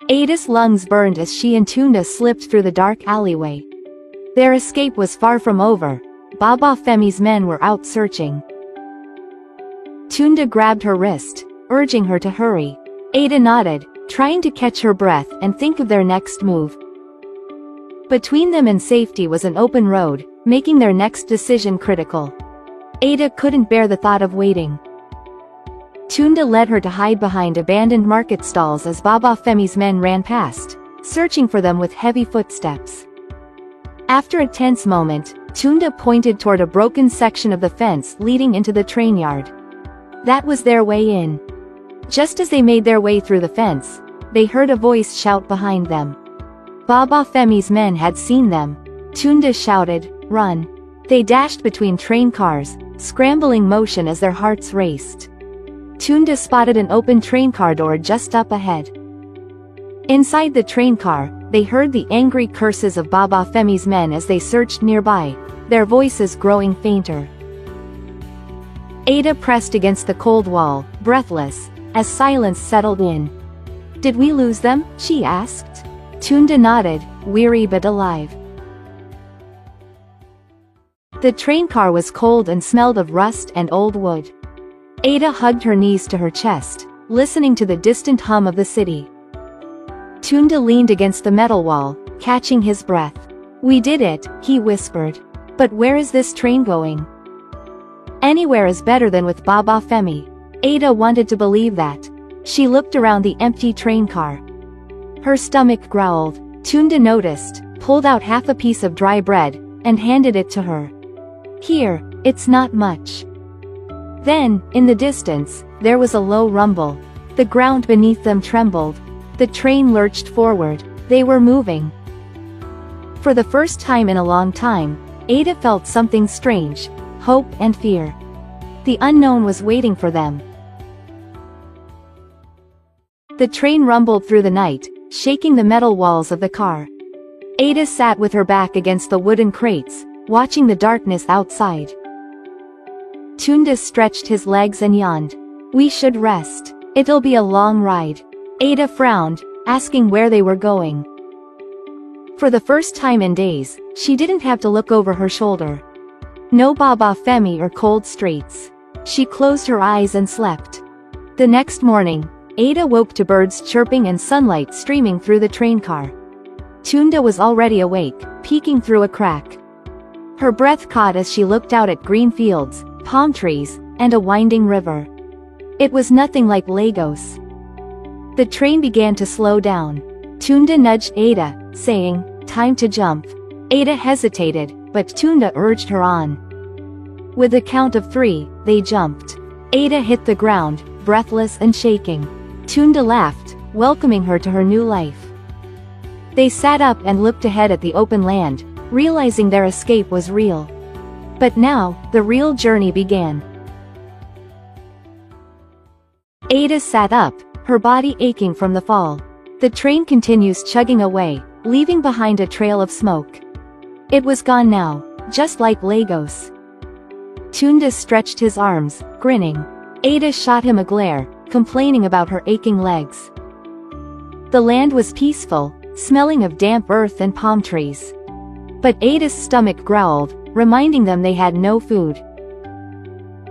Ada's lungs burned as she and Tunda slipped through the dark alleyway. Their escape was far from over. Baba Femi's men were out searching. Tunda grabbed her wrist, urging her to hurry. Ada nodded, trying to catch her breath and think of their next move. Between them and safety was an open road, making their next decision critical. Ada couldn't bear the thought of waiting. Tunda led her to hide behind abandoned market stalls as Baba Femi's men ran past, searching for them with heavy footsteps. After a tense moment, Tunda pointed toward a broken section of the fence leading into the train yard. That was their way in. Just as they made their way through the fence, they heard a voice shout behind them. Baba Femi's men had seen them. Tunda shouted, "Run!" They dashed between train cars, scrambling motion as their hearts raced. Tunda spotted an open train car door just up ahead. Inside the train car, they heard the angry curses of Baba Femi's men as they searched nearby, their voices growing fainter. Ada pressed against the cold wall, breathless, as silence settled in. "Did we lose them?" she asked. Tunda nodded, weary but alive. The train car was cold and smelled of rust and old wood. Ada hugged her knees to her chest, listening to the distant hum of the city. Tunda leaned against the metal wall, catching his breath. "We did it," he whispered. "But where is this train going?" "Anywhere is better than with Baba Femi." Ada wanted to believe that. She looked around the empty train car. Her stomach growled. Tunda noticed, pulled out half a piece of dry bread, and handed it to her. "Here, it's not much." Then, in the distance, there was a low rumble. The ground beneath them trembled. The train lurched forward. They were moving. For the first time in a long time, Ada felt something strange, hope and fear. The unknown was waiting for them. The train rumbled through the night, shaking the metal walls of the car. Ada sat with her back against the wooden crates, watching the darkness outside. Tunda stretched his legs and yawned. "We should rest. It'll be a long ride." Ada frowned, asking where they were going. For the first time in days, she didn't have to look over her shoulder. No Baba Femi or cold streets. She closed her eyes and slept. The next morning, Ada woke to birds chirping and sunlight streaming through the train car. Tunda was already awake, peeking through a crack. Her breath caught as she looked out at green fields, palm trees, and a winding river. It was nothing like Lagos. The train began to slow down. Tunda nudged Ada, saying, "Time to jump." Ada hesitated, but Tunda urged her on. With a count of 3, they jumped. Ada hit the ground, breathless and shaking. Tunda laughed, welcoming her to her new life. They sat up and looked ahead at the open land, realizing their escape was real. But now, the real journey began. Ada sat up, her body aching from the fall. The train continues chugging away, leaving behind a trail of smoke. It was gone now, just like Lagos. Tunda stretched his arms, grinning. Ada shot him a glare, complaining about her aching legs. The land was peaceful, smelling of damp earth and palm trees. But Ada's stomach growled, reminding them they had no food.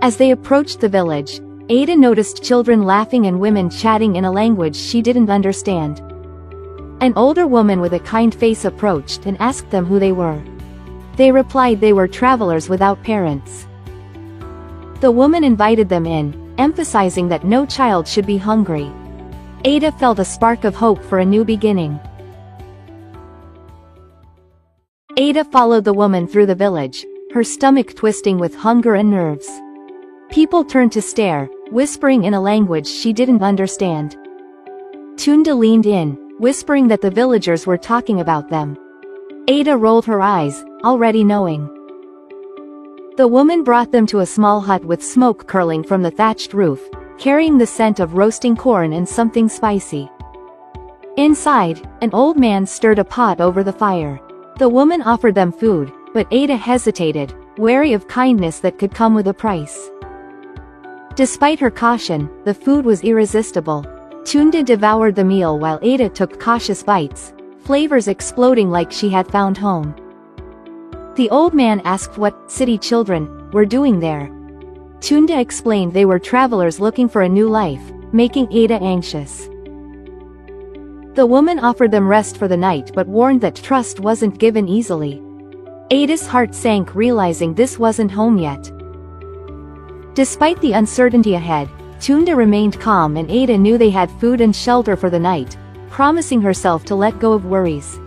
As they approached the village, Ada noticed children laughing and women chatting in a language she didn't understand. An older woman with a kind face approached and asked them who they were. They replied they were travelers without parents. The woman invited them in, emphasizing that no child should be hungry. Ada felt a spark of hope for a new beginning. Ada followed the woman through the village, her stomach twisting with hunger and nerves. People turned to stare, whispering in a language she didn't understand. Tunda leaned in, whispering that the villagers were talking about them. Ada rolled her eyes, already knowing. The woman brought them to a small hut with smoke curling from the thatched roof, carrying the scent of roasting corn and something spicy. Inside, an old man stirred a pot over the fire. The woman offered them food, but Ada hesitated, wary of kindness that could come with a price. Despite her caution, the food was irresistible. Tunda devoured the meal while Ada took cautious bites, flavors exploding like she had found home. The old man asked what city children were doing there. Tunda explained they were travelers looking for a new life, making Ada anxious. The woman offered them rest for the night but warned that trust wasn't given easily. Ada's heart sank realizing this wasn't home yet. Despite the uncertainty ahead, Tunda remained calm and Ada knew they had food and shelter for the night, promising herself to let go of worries.